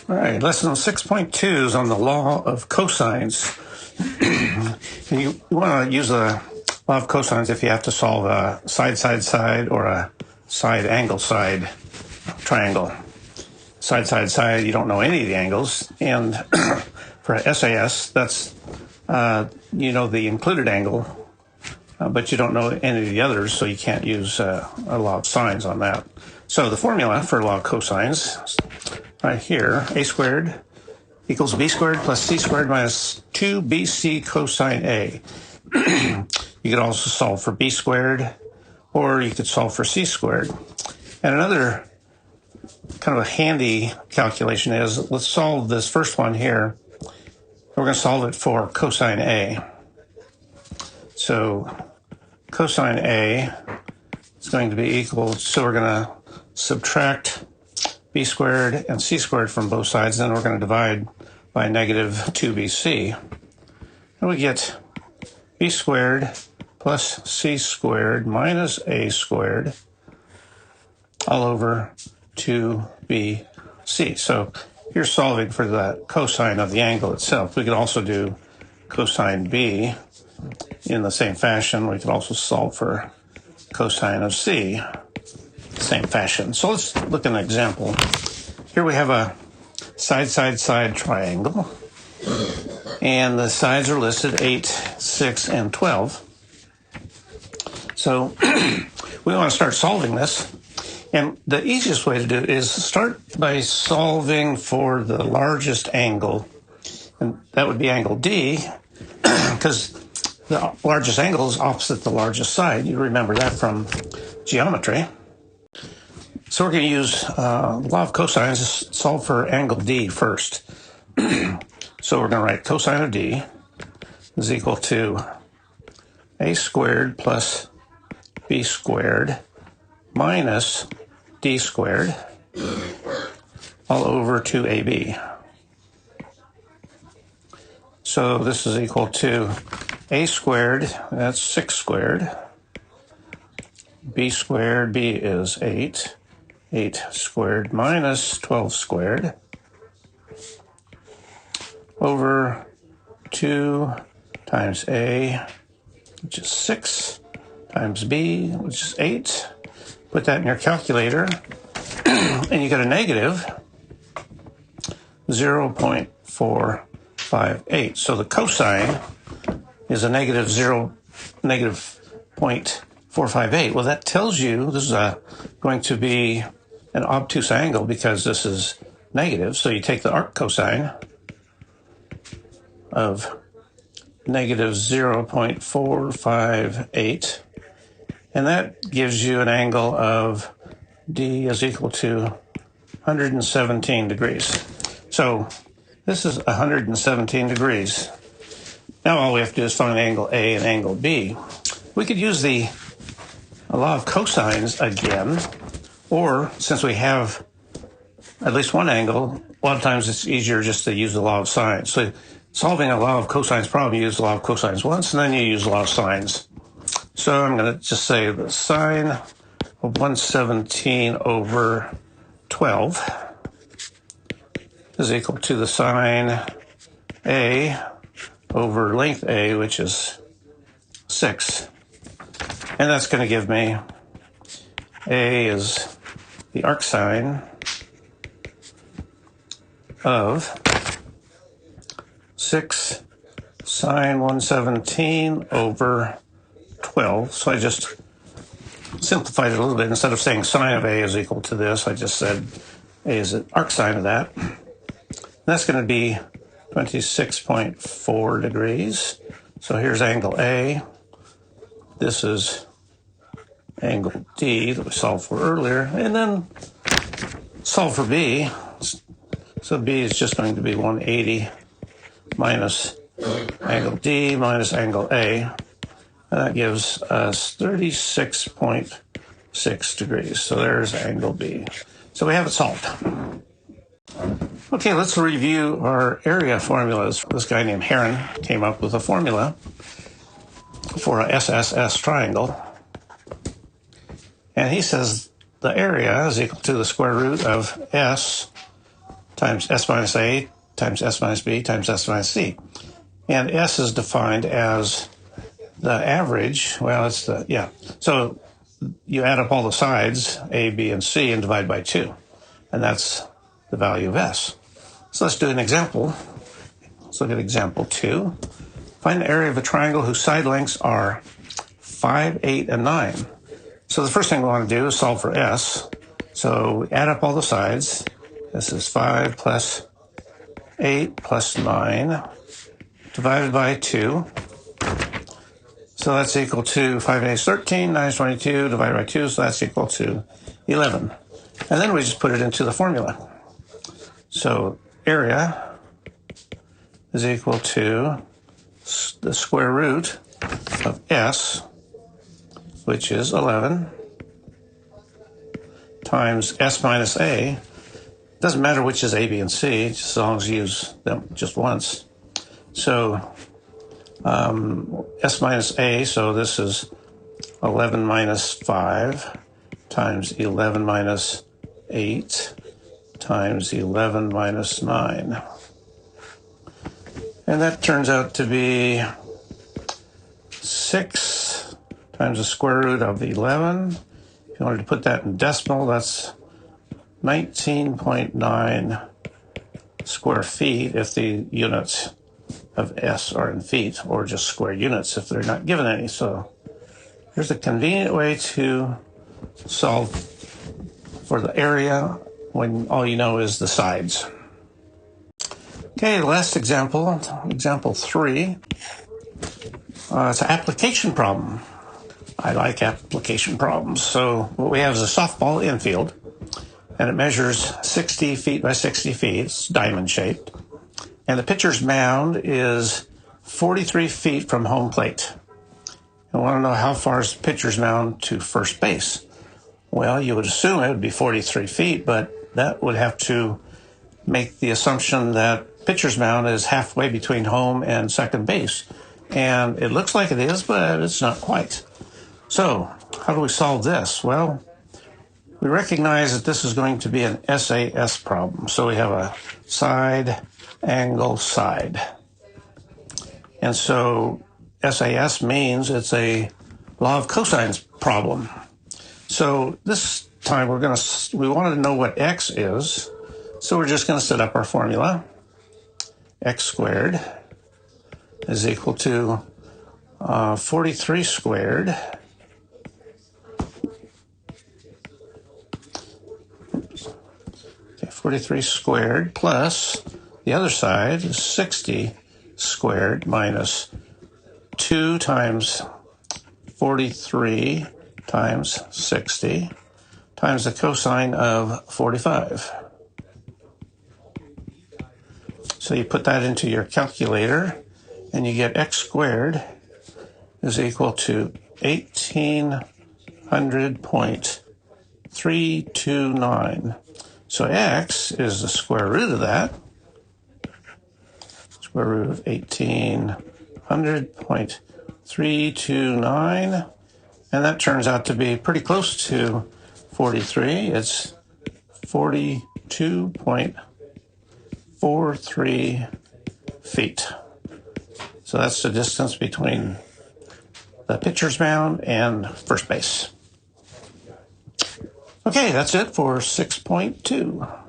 All right, lesson 6.2 is on the law of cosines. And you want to use the law of cosines if you have to solve a side or a side triangle. Side, you don't know any of the angles. And for SAS, that's, you know the included angle, but you don't know any of the others, so you can't use a law of sines on that. So the formula for law of cosines, right here, a squared equals b squared plus c squared minus 2bc cosine a. You could also solve for b squared, or you could solve for c squared. And another kind of a handy calculation is, let's solve this first one here. We're going to solve it for cosine a. So cosine a is going to be equal, so we're going to subtract b squared and c squared from both sides, then we're going to divide by negative 2bc. And we get b squared plus c squared minus a squared all over 2bc. So you're solving for the cosine of the angle itself. We could also do cosine b in the same fashion. We could also solve for cosine of c, same fashion. So let's look at an example. Here we have a side triangle, and the sides are listed 8, 6, and 12. So we want to start solving this. And the easiest way to do it is start by solving for the largest angle, and that would be angle D, because the largest angle is opposite the largest side. You remember that from geometry. So we're going to use law of cosines to solve for angle D first. So we're going to write cosine of D is equal to a squared plus b squared minus d squared all over 2ab. So this is equal to a squared, that's 6 squared, b squared, b is 8 squared minus 12 squared over 2 times a, which is 6, times b, which is 8. Put that in your calculator, and you get a negative 0.458. So the cosine is a negative 0.458. Well, that tells you this is going to be an obtuse angle because this is negative. So you take the arc cosine of negative 0.458, and that gives you an angle of D is equal to 117 degrees. So this is 117 degrees. Now all we have to do is find angle A and angle B. We could use the law of cosines again, or since we have at least one angle, a lot of times it's easier just to use the law of sines. So solving a law of cosines problem, you use the law of cosines once, and then you use the law of sines. So I'm going to just say the sine of 117 over 12 is equal to the sine A over length A, which is 6. And that's going to give me A is the arc sine of 6 sine 117 over 12. So I just simplified it a little bit. Instead of saying sine of A is equal to this, I just said A is an arc sine of that. And that's going to be 26.4 degrees. So here's angle A. This is angle D that we solved for earlier. And then solve for B. So B is just going to be 180 minus angle D minus angle A. And that gives us 36.6 degrees. So there's angle B. So we have it solved. Okay, let's review our area formulas. This guy named Heron came up with a formula for a SSS triangle. And he says the area is equal to the square root of S times S minus A times S minus B times S minus C. And S is defined as the average. Well, it's the, yeah. So you add up all the sides, A, B, and C, and divide by 2. And that's the value of S. So let's do an example. Let's look at example 2. Find the area of a triangle whose side lengths are 5, 8, and 9. So the first thing we want to do is solve for S. So we add up all the sides. This is 5 plus 8 plus 9 divided by 2. So that's equal to 5 and 8 is 13, 9 is 22, divided by 2, so that's equal to 11. And then we just put it into the formula. So area is equal to the square root of S, which is 11, times S minus A. Doesn't matter which is A, B, and C, just as long as you use them just once. So S minus A, so this is 11 minus 5 times 11 minus 8 times 11 minus 9. And that turns out to be 6 times the square root of 11. If you wanted to put that in decimal, that's 19.9 square feet if the units of S are in feet, or just square units if they're not given any. So here's a convenient way to solve for the area when all you know is the sides. Okay, last example, example 3. It's an application problem. I like application problems. So what we have is a softball infield, and it measures 60 feet by 60 feet. It's diamond-shaped. And the pitcher's mound is 43 feet from home plate. I want to know how far is the pitcher's mound to first base. Well, you would assume it would be 43 feet, but that would have to make the assumption that pitcher's mound is halfway between home and second base. And it looks like it is, but it's not quite. So how do we solve this? Well, we recognize that this is going to be an SAS problem. So we have a side, angle, side. And so SAS means it's a law of cosines problem. So this time we wanted to know what x is. So we're just going to set up our formula. X squared is equal to 43 squared. Okay, 43 squared plus the other side is 60 squared minus 2 times 43 times 60 times the cosine of 45. So you put that into your calculator, and you get x squared is equal to 1800.329. So x is the square root of that. Square root of 1800.329. And that turns out to be pretty close to 43. It's 42.43 feet. So that's the distance between the pitcher's mound and first base. Okay, that's it for 6.2.